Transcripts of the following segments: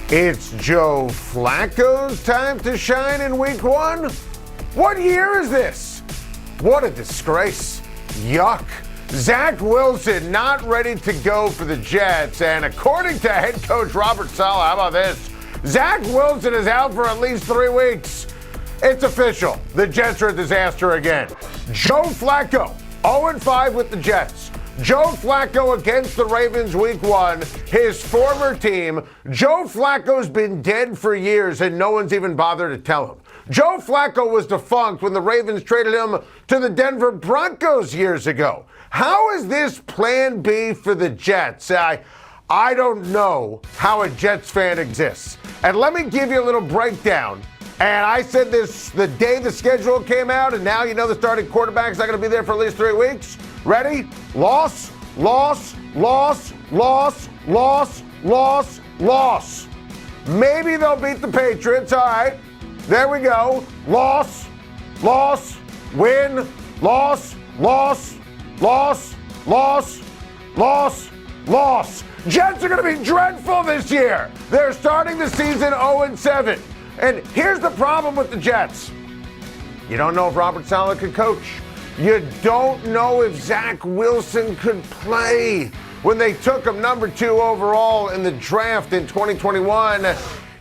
It's Joe Flacco's time to shine in week one? What year is this? What a disgrace. Yuck. Zach Wilson not ready to go for the Jets, and according to head coach Robert Saleh, how about this? Zach Wilson is out for at least 3 weeks. It's official. The Jets are a disaster again. Joe Flacco, 0-5 with the Jets. Joe Flacco against the Ravens week one, his former team. Joe Flacco's been dead for years and no one's even bothered to tell him. Joe Flacco was defunct when the Ravens traded him to the Denver Broncos years ago. How is this plan B for the Jets? I don't know how a Jets fan exists. And let me give you a little breakdown. And I said this the day the schedule came out, and now you know the starting quarterback's not going to be there for at least 3 weeks. Ready? Loss, loss, loss, loss, loss, loss, loss. Maybe they'll beat the Patriots. All right. There we go. Loss, loss, win, loss, loss, loss, loss, loss, loss. Jets are going to be dreadful this year. They're starting the season 0-7. And here's the problem with the Jets. You don't know if Robert Saleh could coach. You don't know if Zach Wilson could play. When they took him number 2 overall in the draft in 2021,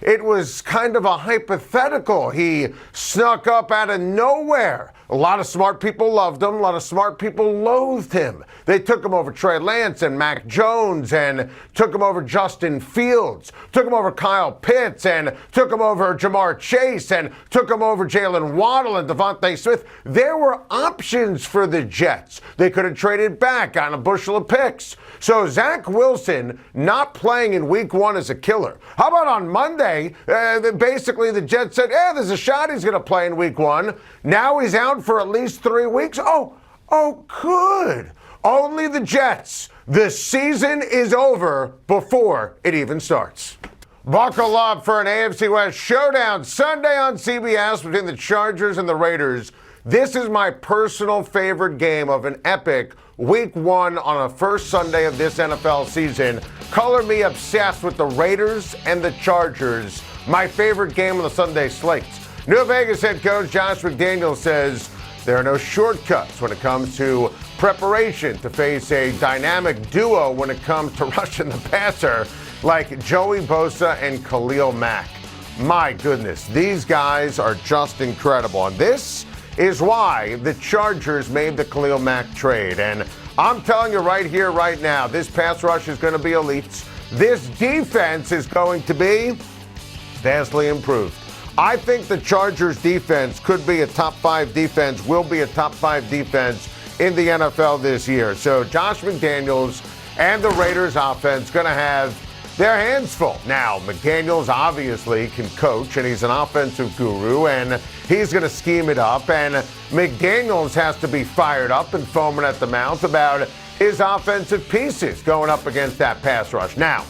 it was kind of a hypothetical. He snuck up out of nowhere. A lot of smart people loved him. A lot of smart people loathed him. They took him over Trey Lance and Mac Jones, and took him over Justin Fields, took him over Kyle Pitts, and took him over Jamar Chase, and took him over Jalen Waddle and Devontae Smith. There were options for the Jets. They could have traded back on a bushel of picks. So Zach Wilson not playing in week one is a killer. How about on Monday, basically the Jets said, there's a shot he's going to play in week one. Now he's out for at least 3 weeks. Oh, good. Only the Jets. The season is over before it even starts. Buckle up for an AFC West showdown Sunday on CBS between the Chargers and the Raiders. This is my personal favorite game of an epic week one on a first Sunday of this NFL season. Color me obsessed with the Raiders and the Chargers. My favorite game on the Sunday slate. New Vegas head coach Josh McDaniels says there are no shortcuts when it comes to preparation to face a dynamic duo when it comes to rushing the passer like Joey Bosa and Khalil Mack. My goodness, these guys are just incredible. And this is why the Chargers made the Khalil Mack trade. And I'm telling you right here, right now, this pass rush is going to be elite. This defense is going to be vastly improved. I think the Chargers defense could be a top 5 defense, will be a top 5 defense in the NFL this year. So Josh McDaniels and the Raiders offense going to have their hands full. Now, McDaniels obviously can coach, and he's an offensive guru, and he's going to scheme it up. And McDaniels has to be fired up and foaming at the mouth about his offensive pieces going up against that pass rush. Now,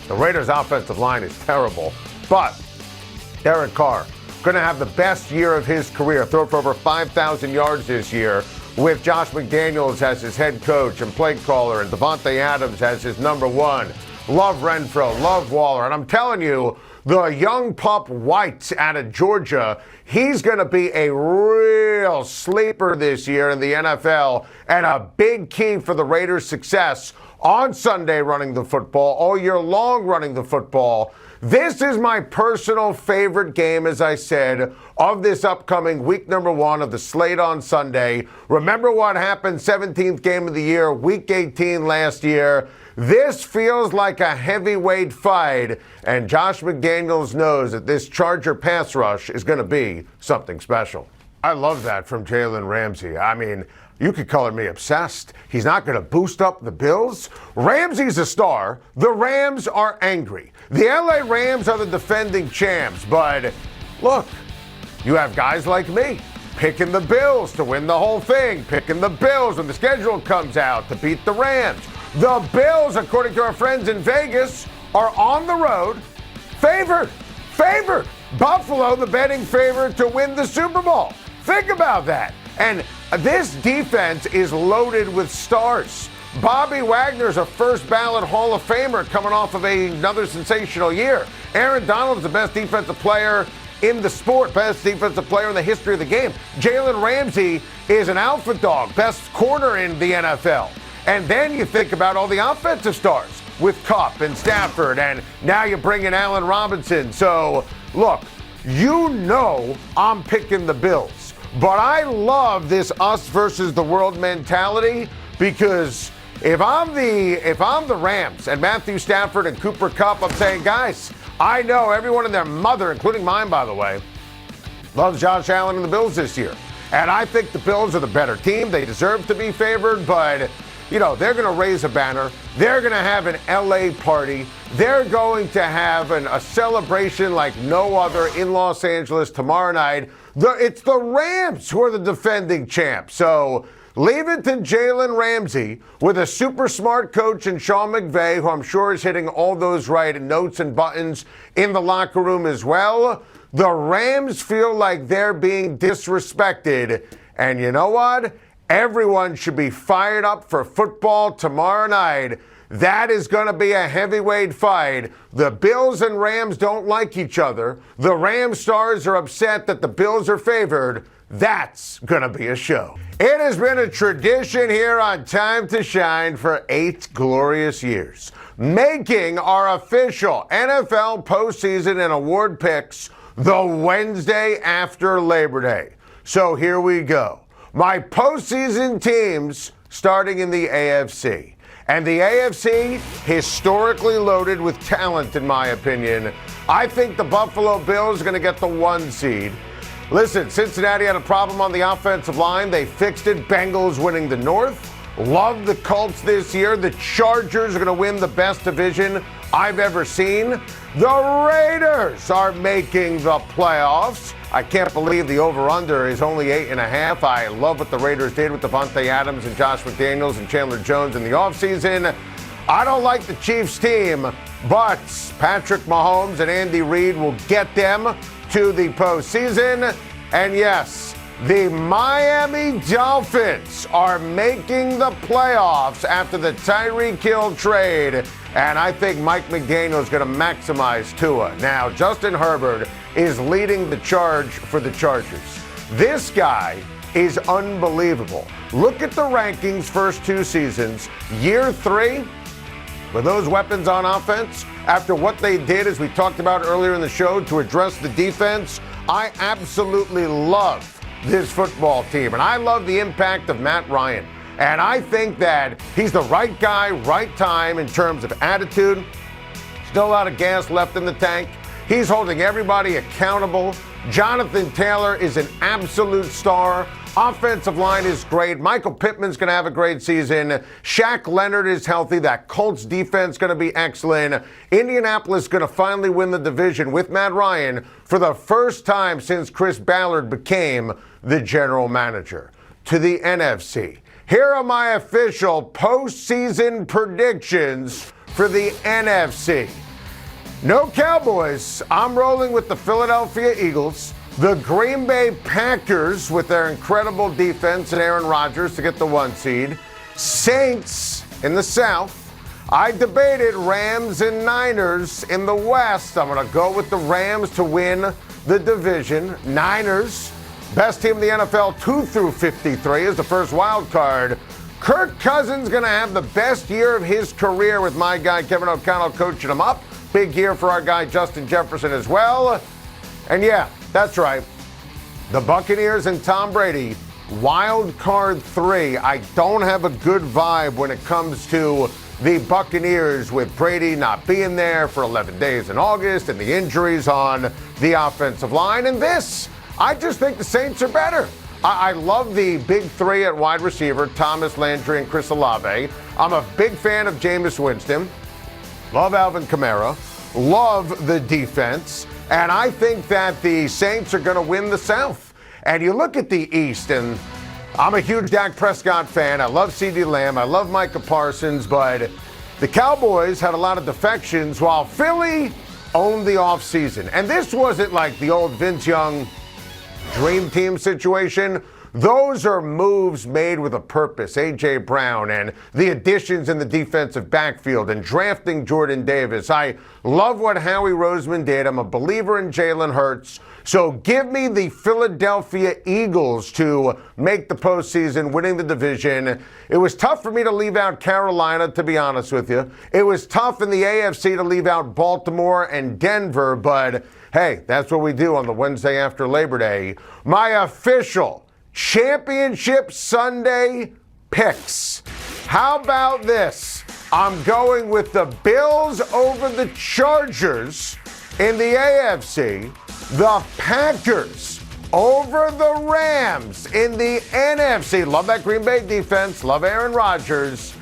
the Raiders' offensive line is terrible, but Derek Carr going to have the best year of his career, throw for over 5,000 yards this year with Josh McDaniels as his head coach and play caller and Devontae Adams as his number 1. Love Renfro, love Waller. And I'm telling you, the young pup White out of Georgia, he's going to be a real sleeper this year in the NFL and a big key for the Raiders' success on Sunday running the football, all year long running the football. This is my personal favorite game, as I said, of this upcoming week number 1 of the slate on Sunday. Remember what happened 17th game of the year, week 18 last year. This feels like a heavyweight fight, and Josh McDaniels knows that this Charger pass rush is going to be something special. I love that from Jalen Ramsey. I mean, you could color me obsessed. He's not going to boost up the Bills. Ramsey's a star. The Rams are angry. The LA Rams are the defending champs. But look, you have guys like me picking the Bills to win the whole thing, picking the Bills when the schedule comes out to beat the Rams. The Bills, according to our friends in Vegas, are on the road, favored. Buffalo, the betting favorite to win the Super Bowl. Think about that. And this defense is loaded with stars. Bobby Wagner's a first ballot Hall of Famer coming off of another sensational year. Aaron Donald is the best defensive player in the sport, best defensive player in the history of the game. Jalen Ramsey is an alpha dog, best corner in the NFL. And then you think about all the offensive stars with Kupp and Stafford, and now you bring in Allen Robinson. So, look, you know I'm picking the Bills. But I love this us versus the world mentality because if I'm the Rams and Matthew Stafford and Cooper Kupp, I'm saying, guys, I know everyone and their mother, including mine, by the way, loves Josh Allen and the Bills this year. And I think the Bills are the better team. They deserve to be favored, but you know, they're going to raise a banner. They're going to have an LA party. They're going to have a celebration like no other in Los Angeles tomorrow night. It's the Rams who are the defending champs. So leave it to Jalen Ramsey with a super smart coach and Sean McVay, who I'm sure is hitting all those right notes and buttons in the locker room as well. The Rams feel like they're being disrespected. And you know what? Everyone should be fired up for football tomorrow night. That is going to be a heavyweight fight. The Bills and Rams don't like each other. The Rams stars are upset that the Bills are favored. That's going to be a show. It has been a tradition here on Time to Shine for 8 glorious years, making our official NFL postseason and award picks the Wednesday after Labor Day. So here we go. My postseason teams starting in the AFC. And the AFC, historically loaded with talent, in my opinion. I think the Buffalo Bills are going to get the 1 seed. Listen, Cincinnati had a problem on the offensive line. They fixed it. Bengals winning the North. Love the Colts this year. The Chargers are going to win the best division I've ever seen. The Raiders are making the playoffs. I can't believe the over-under is only 8.5. I love what the Raiders did with Devontae Adams and Josh McDaniels and Chandler Jones in the offseason. I don't like the Chiefs team, but Patrick Mahomes and Andy Reid will get them to the postseason. And yes, the Miami Dolphins are making the playoffs after the Tyreek Hill trade. And I think Mike McDaniel is going to maximize Tua. Now, Justin Herbert is leading the charge for the Chargers. This guy is unbelievable. Look at the rankings first 2 seasons. Year 3, with those weapons on offense, after what they did, as we talked about earlier in the show, to address the defense, I absolutely love this football team. And I love the impact of Matt Ryan. And I think that he's the right guy, right time in terms of attitude. Still a lot of gas left in the tank. He's holding everybody accountable. Jonathan Taylor is an absolute star. Offensive line is great. Michael Pittman's going to have a great season. Shaq Leonard is healthy. That Colts defense going to be excellent. Indianapolis is going to finally win the division with Matt Ryan for the first time since Chris Ballard became the general manager. To the NFC. Here are my official postseason predictions for the NFC. No Cowboys. I'm rolling with the Philadelphia Eagles. The Green Bay Packers with their incredible defense and Aaron Rodgers to get the 1 seed. Saints in the South. I debated Rams and Niners in the West. I'm going to go with the Rams to win the division. Niners, best team in the NFL, 2 through 53 is the first wild card. Kirk Cousins going to have the best year of his career with my guy Kevin O'Connell coaching him up. Big year for our guy Justin Jefferson as well. And yeah, that's right. The Buccaneers and Tom Brady, wild card 3. I don't have a good vibe when it comes to the Buccaneers with Brady not being there for 11 days in August and the injuries on the offensive line. And this, I just think the Saints are better. I love the big 3 at wide receiver, Thomas, Landry, and Chris Olave. I'm a big fan of Jameis Winston. Love Alvin Kamara. Love the defense. And I think that the Saints are going to win the South. And you look at the East, and I'm a huge Dak Prescott fan. I love CeeDee Lamb. I love Micah Parsons. But the Cowboys had a lot of defections while Philly owned the offseason. And this wasn't like the old Vince Young dream team situation. Those are moves made with a purpose. A.J. Brown and the additions in the defensive backfield and drafting Jordan Davis. I love what Howie Roseman did. I'm a believer in Jalen Hurts. So give me the Philadelphia Eagles to make the postseason, winning the division. It was tough for me to leave out Carolina, to be honest with you. It was tough in the AFC to leave out Baltimore and Denver, but hey, that's what we do on the Wednesday after Labor Day. My official Championship Sunday picks. How about this? I'm going with the Bills over the Chargers in the AFC. The Packers over the Rams in the NFC. Love that Green Bay defense. Love Aaron Rodgers.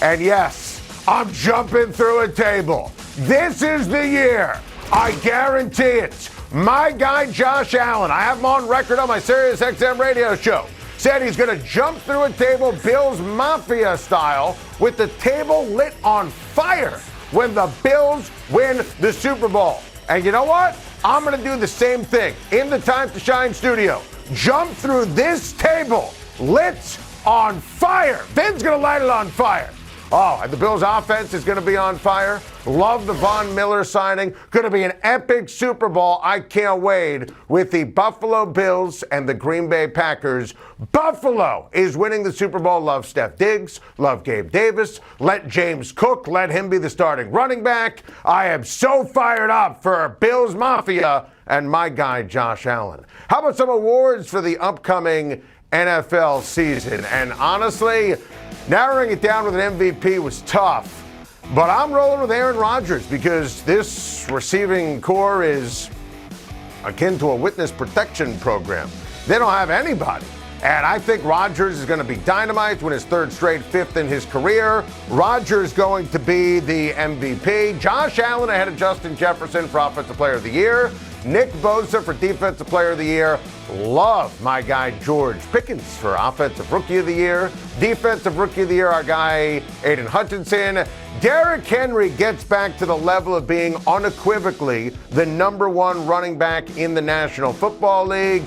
And yes, I'm jumping through a table. This is the year. I guarantee it. My guy, Josh Allen, I have him on record on my Sirius XM radio show, said he's going to jump through a table Bills Mafia style with the table lit on fire when the Bills win the Super Bowl. And you know what? I'm going to do the same thing in the Time to Shine studio. Jump through this table lit on fire. Ben's going to light it on fire. Oh, and the Bills' offense is going to be on fire. Love the Von Miller signing. Going to be an epic Super Bowl. I can't wait with the Buffalo Bills and the Green Bay Packers. Buffalo is winning the Super Bowl. Love Steph Diggs. Love Gabe Davis. Let James Cook. Let him be the starting running back. I am so fired up for Bills Mafia and my guy, Josh Allen. How about some awards for the upcoming NFL season? And honestly, narrowing it down with an MVP was tough, but I'm rolling with Aaron Rodgers because this receiving core is akin to a witness protection program. They don't have anybody. And I think Rodgers is going to be dynamite, win his third straight, fifth in his career. Rodgers going to be the MVP. Josh Allen ahead of Justin Jefferson for Offensive Player of the Year. Nick Bosa for Defensive Player of the Year. Love my guy George Pickens for Offensive Rookie of the Year. Defensive Rookie of the Year, our guy Aiden Hutchinson. Derrick Henry gets back to the level of being unequivocally the number one running back in the National Football League.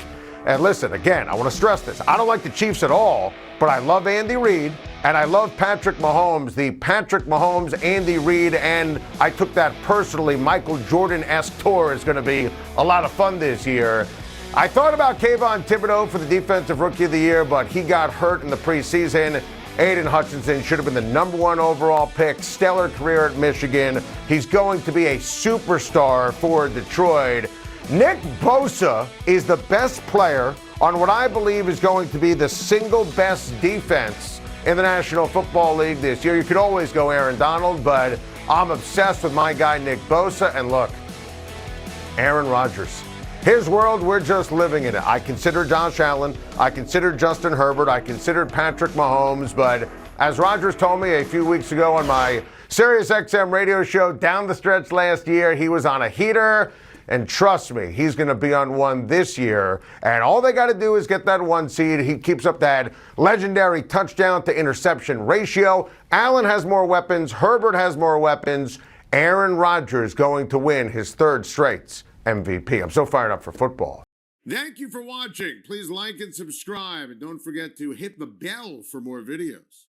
And listen, again, I want to stress this. I don't like the Chiefs at all, but I love Andy Reid, and I love Patrick Mahomes. The Patrick Mahomes, Andy Reid, and I took that personally, Michael Jordan-esque tour is going to be a lot of fun this year. I thought about Kayvon Thibodeau for the Defensive Rookie of the Year, but he got hurt in the preseason. Aiden Hutchinson should have been the number one overall pick. Stellar career at Michigan. He's going to be a superstar for Detroit. Nick Bosa is the best player on what I believe is going to be the single best defense in the National Football League this year. You could always go Aaron Donald, but I'm obsessed with my guy Nick Bosa. And look, Aaron Rodgers. His world, we're just living in it. I consider Josh Allen. I consider Justin Herbert. I consider Patrick Mahomes. But as Rodgers told me a few weeks ago on my Sirius XM radio show, down the stretch last year, he was on a heater. And trust me, he's going to be on one this year. And all they got to do is get that one seed. He keeps up that legendary touchdown to interception ratio. Allen has more weapons. Herbert has more weapons. Aaron Rodgers going to win his third straight MVP. I'm so fired up for football. Thank you for watching. Please like and subscribe. And don't forget to hit the bell for more videos.